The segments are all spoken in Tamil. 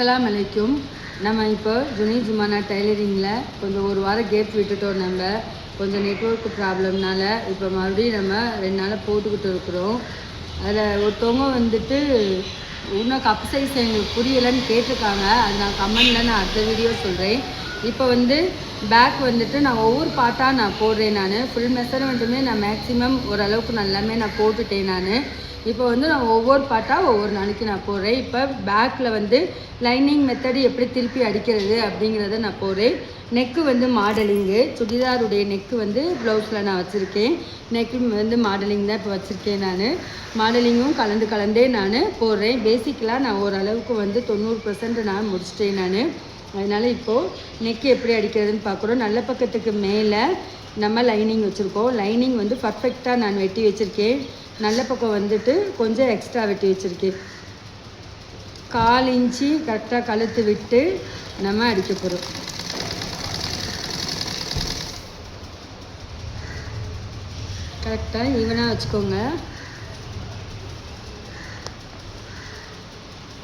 அஸ்ஸலாமு அலைக்கும். நம்ம இப்போ ஜுமானா டைலரிங்கில் கொஞ்சம் ஒரு வாரம் கேப் விட்டுட்டோம். நம்ம கொஞ்சம் நெட்வொர்க் ப்ராப்ளம்னால இப்போ மறுபடியும் நம்ம 2 நாளாக போட்டுக்கிட்டு இருக்கிறோம். அதில் ஒருத்தவங்க வந்துட்டு இன்னும் கப் சைஸ் எங்களுக்கு புரியலைன்னு கேட்டிருக்காங்க. அது நான் கமெண்டில் நான் அடுத்த வீடியோ சொல்கிறேன். இப்போ பேக் வந்துட்டு நான் ஒவ்வொரு பார்ட்டாக நான் போடுறேன். நான் ஃபுல் மெஷர்மெண்ட்டுமே நான் மேக்ஸிமம் ஓரளவுக்கு நல்லாமே நான் போட்டுட்டேன். இப்போ நான் ஒவ்வொரு பார்ட்டாக ஒவ்வொரு நாளைக்கு நான் போடுறேன். இப்போ பேக்கில் லைனிங் மெத்தடு எப்படி திருப்பி அடிக்கிறது அப்படிங்கிறத நான் போடுறேன். நெக்கு மாடலிங்கு, சுடிதாருடைய நெக்கு ப்ளவுஸில் நான் வச்சுருக்கேன். நெக்கு மாடலிங் தான் இப்போ வச்சுருக்கேன். நான் மாடலிங்கும் கலந்தே நான் போடுறேன். பேசிக்கலாக நான் ஓரளவுக்கு 90% நான் முடிச்சிட்டேன். அதனால் இப்போது நெக்கு எப்படி அடிக்கிறதுன்னு பார்க்குறோம். நல்ல பக்கத்துக்கு மேலே நம்ம லைனிங் வச்சுருக்கோம். லைனிங் பர்ஃபெக்டாக நான் வெட்டி வச்சுருக்கேன். நல்ல பக்கம் கொஞ்சம் எக்ஸ்ட்ரா வெட்டி வச்சுருக்கேன். 1/4 இன்ச்சு கரெக்டாக கழுத்து விட்டு நம்ம அடிக்க போகிறோம். கரெக்டாக ஈவனாக வச்சுக்கோங்க.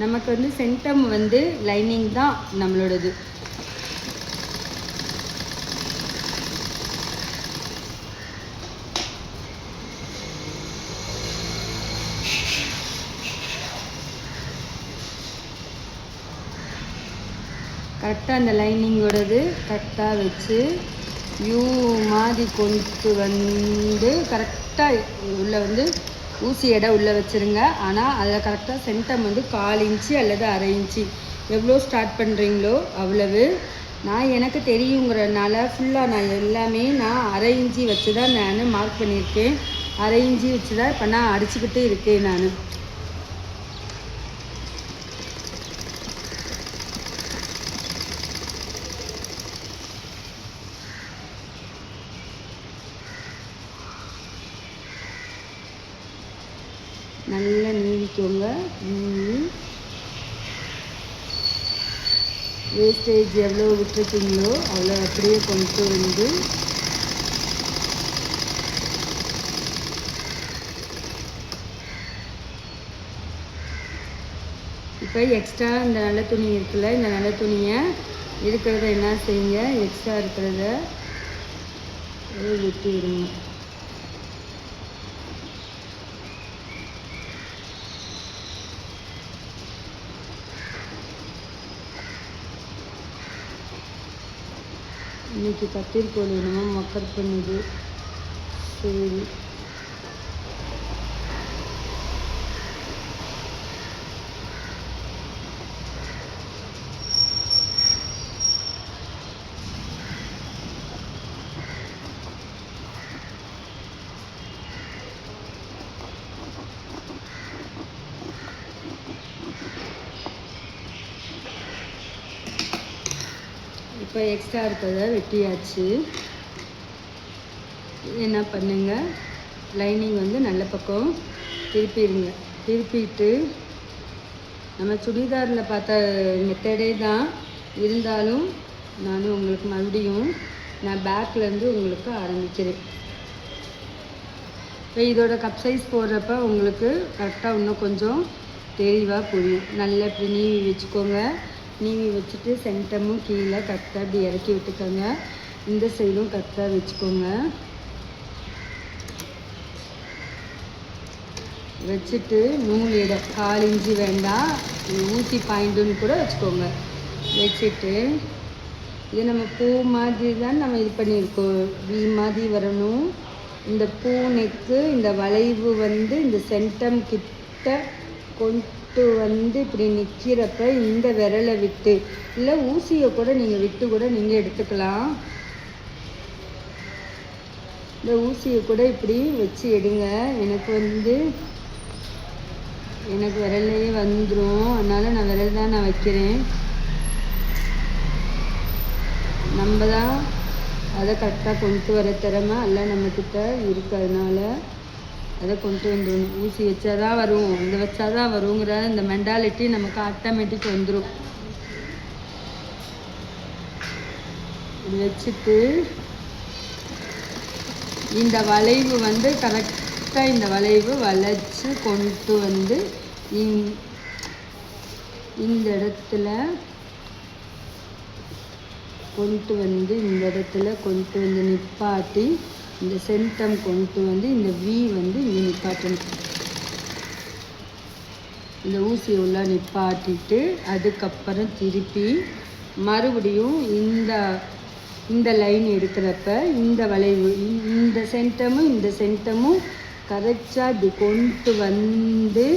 நமக்கு சென்டம் லைனிங் தான் நம்மளோடது. கரெக்டாக அந்த லைனிங்கோடது கரெக்டாக வச்சு யூ மாதிரி கொண்டு கரெக்டாக உள்ளே ஊசி எடை உள்ளே வச்சுருங்க. ஆனால் அதில் கரெக்டாக சென்டம் 1/4 இன்ச்சு அல்லது 1/2 இன்ச்சு எவ்வளோ ஸ்டார்ட் பண்ணுறீங்களோ அவ்வளவு. நான் எனக்கு தெரியுங்கிறதுனால ஃபுல்லாக நான் எல்லாமே நான் 1/2 இன்ச்சு வச்சு தான் நான் மார்க் பண்ணியிருக்கேன். 1/2 இன்ச்சு வச்சு தான் இப்போ நான் அடிச்சுக்கிட்டு இருக்கேன். நான் நல்லா நீவிக்கோங்க. வேஸ்டேஜ் எவ்வளோ விட்டுருக்கீங்களோ அவ்வளோ அப்படியே கொண்டு இப்போ எக்ஸ்ட்ரா இந்த நல்ல துணி இருக்குல்ல, இந்த நல்ல துணியை இருக்கிறத என்ன செய்யுங்க, எக்ஸ்ட்ரா இருக்கிறத வெட்டி விடுங்க. இன்றைக்கி கத்திரிக்கோள் என்னமோ மக்கர் பண்ணுது. சரி, இப்போ எக்ஸ்ட்ரா இருக்கிறத வெட்டியாச்சு. என்ன பண்ணுங்க, லைனிங் நல்ல பக்கம் திருப்பிடுங்க. திருப்பிட்டு நம்ம சுடிதாரில் பார்த்த மெத்தடே தான் இருந்தாலும் நான் உங்களுக்கு மறுபடியும் நான் பேக்லேருந்து உங்களுக்கு ஆரம்பிக்கிறேன். இப்போ இதோட கப் சைஸ் போடுறப்ப உங்களுக்கு கரெக்டாக இன்னும் கொஞ்சம் தெளிவாக புரியும். நல்லா இப்படி நீவி வச்சுக்கோங்க. நீவி வச்சுட்டு சென்டமும் கீழே கரெக்டாக இப்படி இறக்கி விட்டுக்கோங்க. இந்த சைடும் கரெக்டாக வச்சுக்கோங்க. வச்சுட்டு நூல் எடை 1/4 இன்ச்சு வேண்டாம், ஊசி பாயிண்ட்டுன்னு கூட வச்சுக்கோங்க. வச்சுட்டு இது நம்ம பூ மாதிரி தான் நம்ம இது பண்ணியிருக்கோம். வி மாதிரி வரணும். இந்த பூ நெக்கு இந்த வளைவு இந்த சென்டம் கிட்ட கொண்டு இப்படி நிற்கிறப்ப இந்த விரலை விட்டு இல்லை ஊசியை கூட நீங்கள் விட்டு கூட நீங்கள் எடுத்துக்கலாம். இந்த ஊசியை கூட இப்படி வச்சு எடுங்க. எனக்கு விரலே வந்துடும். அதனால் நான் விரல் தான் நான் வைக்கிறேன். நம்ம தான் அதை கரெக்டாக கொண்டு வர திறமை எல்லாம் நம்மக்கிட்ட இருக்கிறதுனால அதை கொண்டு வந்துடணும். ஊசி வச்சா தான் வரும், இதை வச்சா தான் வருங்கிற இந்த மென்டாலிட்டி நமக்கு ஆட்டோமேட்டிக் வந்துடும். இது வச்சுட்டு இந்த வளைவு கரெக்டாக இந்த வளைவு வளைச்சு கொண்டு இந்த இடத்துல கொண்டு வந்து நிப்பாட்டி இந்த சென்டம் கொண்டு வந்து இந்த வி வந்து இங்கே நிப்பாட்டணும். இந்த ஊசியை உள்ள நிப்பாட்டிட்டு அதுக்கப்புறம் திருப்பி மறுபடியும் இந்த லைன் எடுக்கிறப்ப இந்த வளைவு இந்த சென்டமும் கரெக்டாக இப்படி கொண்டு வந்து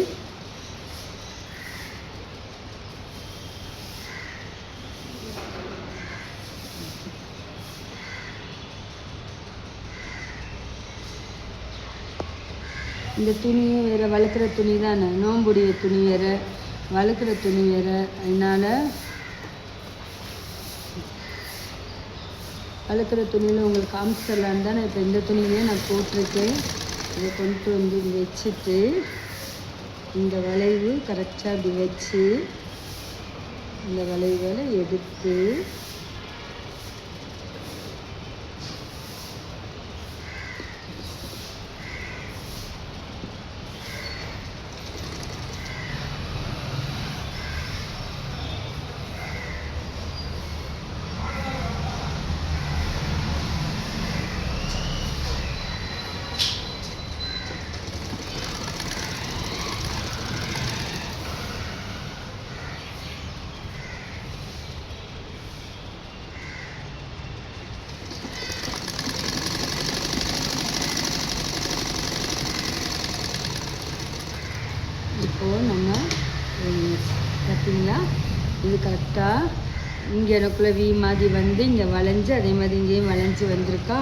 இந்த துணியும் வேறு வளர்க்குற துணி தானே, நோம்புடைய துணி வேறு வளர்க்குற துணி வேறு. அதனால் வளர்க்குற துணியில் உங்களுக்கு காமிச்சிடலான்னு தான் நான் இப்போ இந்த துணியிலே நான் போட்டிருக்கேன். இதை கொண்டு வந்து வச்சுட்டு இந்த வளைவு கரெக்டாக இப்படி வச்சு இந்த வளைவுகளை எடுத்து இப்போது நம்ம பார்த்தீங்களா, இது கரெக்டாக இங்கே எனக்குள்ளே வி மாதிரி வந்து இங்கே வளைஞ்சு அதே மாதிரி இங்கேயும் வளைஞ்சு வந்திருக்கா.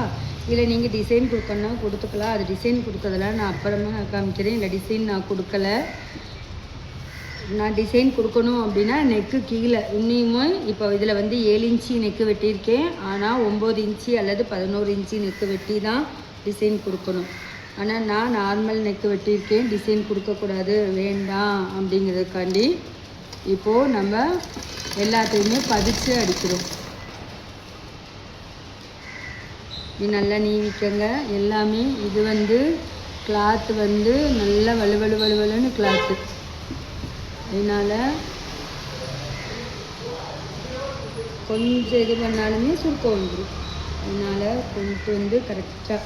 இல்லை நீங்கள் டிசைன் கொடுக்கணுன்னா கொடுத்துக்கலாம். அது டிசைன் கொடுக்கறதெல்லாம் நான் அப்புறமா நான் காமிக்கிறேன். இல்லை டிசைன் நான் கொடுக்கல. நான் டிசைன் கொடுக்கணும் அப்படின்னா நெக்கு கீழே இன்னுமே இப்போ இதில் வந்து 7 இன்ச்சு நெக்கு வெட்டியிருக்கேன். ஆனால் 9 இன்ச்சு அல்லது 11 இன்ச்சு நெக்கு வெட்டி தான் டிசைன் கொடுக்கணும். ஆனால் நான் நார்மல் நெக்கு வெட்டியிருக்கேன். டிசைன் கொடுக்கக்கூடாது, வேண்டாம் அப்படிங்கிறதுக்காண்டி இப்போது நம்ம எல்லாத்தையுமே பதிச்சு அடிக்கிறோம். இது நல்லா நீவிக்கங்க எல்லாமே. இது வந்து கிளாத்து வந்து நல்லா வலுவலுன்னு கிளாத்து. அதனால் கொஞ்சம் இது பண்ணாலுமே சுருக்கம் வந்துடும். அதனால் கொண்டு வந்து கரெக்டாக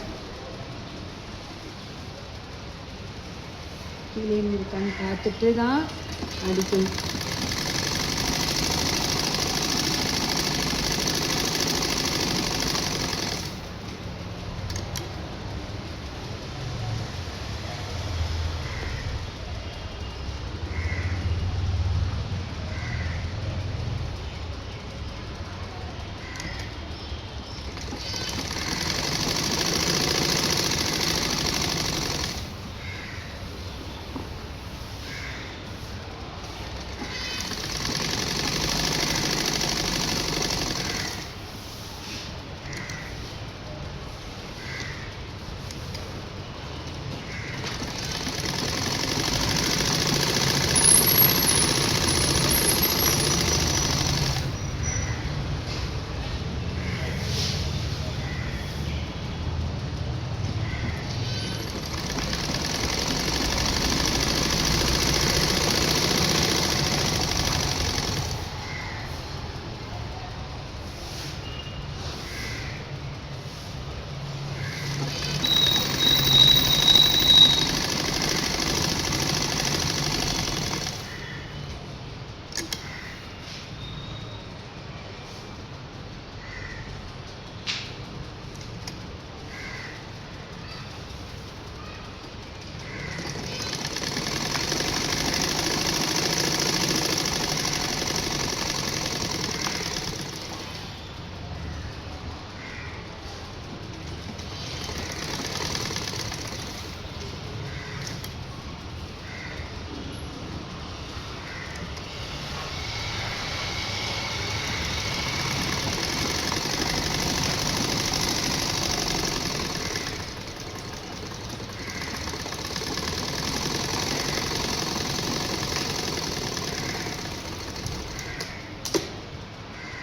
கீழே இருக்கான்னு பார்த்துட்டு தான் அடிக்கணும்.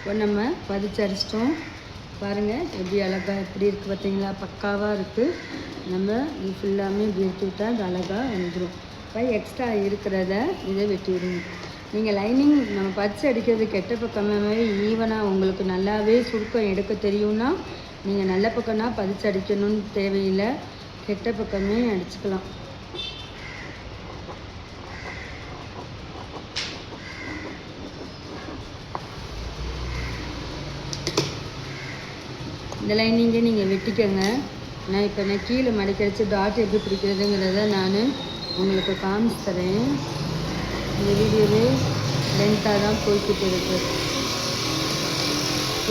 இப்போ நம்ம பதிச்சு அடிச்சிட்டோம். பாருங்கள் எப்படி அழகாக எப்படி இருக்குது பார்த்தீங்களா, பக்காவாக இருக்குது. நம்ம இது ஃபுல்லாமே இப்படி எடுத்து விட்டால் அது அழகாக வந்துடும். இப்போ எக்ஸ்ட்ரா இருக்கிறத இதை வெட்டி விடுங்க. நீங்கள் லைனிங் நம்ம பச்சு அடிக்கிறது கெட்ட பக்கமே ஈவனாக உங்களுக்கு நல்லாவே சுருக்கம் எடுக்க தெரியும்னா நீங்கள் நல்ல பக்கம்னா பதிச்சு அடிக்கணும்னு தேவையில்லை, கெட்ட பக்கமே அடிச்சுக்கலாம். இந்த லைனிங்கை நீங்கள் வெட்டிக்கங்க. நான் கீழே மடக்கடிச்சு டாட் எப்படி பிடிக்கிறதுங்கிறத நான் உங்களுக்கு காமிச்சு தரேன். இந்த வீடியோவே லென்த்தாக தான் போய்கிட்டு இருக்கு.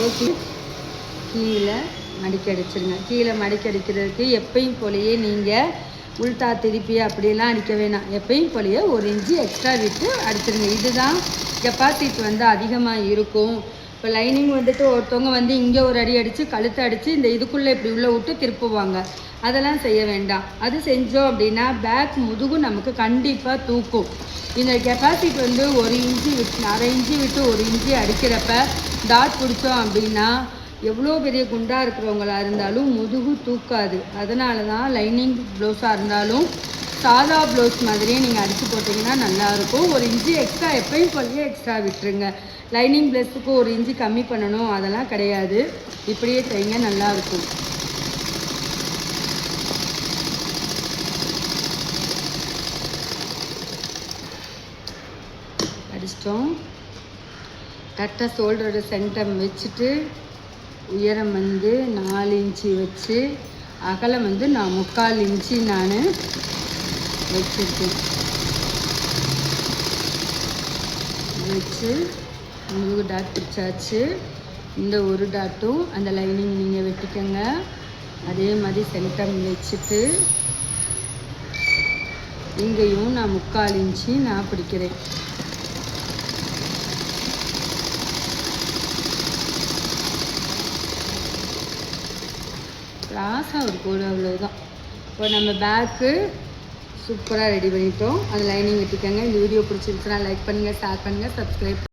ஓகே, கீழே மடிக்க அடிச்சிருங்க. கீழே மடிக்க அடிக்கிறதுக்கு எப்பயும் போலையே நீங்கள் உள்டா திருப்பி அப்படியெல்லாம் அடிக்க வேணாம். எப்பயும் போலையே 1 இன்ச்சு எக்ஸ்ட்ரா விட்டு அடிச்சிருங்க. இதுதான் கெப்பாசிட்டி அதிகமாக இருக்கும். இப்போ லைனிங் ஒருத்தவங்க இங்கே ஒரு அடி அடித்து கழுத்தை அடித்து இந்த இதுக்குள்ளே இப்படி உள்ளே விட்டு திருப்புவாங்க. அதெல்லாம் செய்ய வேண்டாம். அது செஞ்சோம் அப்படின்னா பேக் முதுகு நமக்கு கண்டிப்பாக தூக்கும். இந்த கெப்பாசிட்டி 1 இன்ச்சு விட்டு 1/2 இன்ச்சு விட்டு 1 இன்ச்சு அடிக்கிறப்ப டாட் பிடிச்சோம் அப்படின்னா எவ்வளோ பெரிய குண்டாக இருக்கிறவங்களா இருந்தாலும் முதுகு தூக்காது. அதனால தான் லைனிங் ப்ளவுஸாக இருந்தாலும் சாதா ப்ளவுஸ் மாதிரியே நீங்கள் அடித்து போட்டிங்கன்னா நல்லாயிருக்கும். 1 இன்ச்சு எக்ஸ்ட்ரா எப்பயும் போலயே எக்ஸ்ட்ரா விட்டுருங்க. லைனிங் ப்ளவுஸுக்கு 1 இன்ச்சு கம்மி பண்ணணும் அதெல்லாம் கிடையாது. இப்படியே செய்யுங்க, நல்லாயிருக்கும். அடிச்சிட்டோம். கரெக்டாக ஷோல்டரோட சென்டம் வச்சுட்டு உயரம் 4 இன்ச்சு வச்சு அகலம் நான் 3/4 இன்ச்சு நான் வச்சுருக்கேன். வச்சு முதுகு டாட் பிடிச்சாச்சு. இந்த ஒரு டாட்டும் அந்த லைனிங் நீங்கள் வெட்டிக்கங்க. அதே மாதிரி சென்டம் வச்சுட்டு இங்கேயும் நான் 3/4 இன்ச்சு நான் பிடிக்கிறேன். கிராஸாக ஒரு கோடு, அவ்வளோதான். இப்போ நம்ம பேக்கு சூப்பராக ரெடி பண்ணிட்டோம். அந்த லைனிங் வெட்டிக்கங்க. இந்த வீடியோ பிடிச்சிருச்சுன்னா லைக் பண்ணுங்கள், ஷேர் பண்ணுங்கள், சப்ஸ்கிரைப்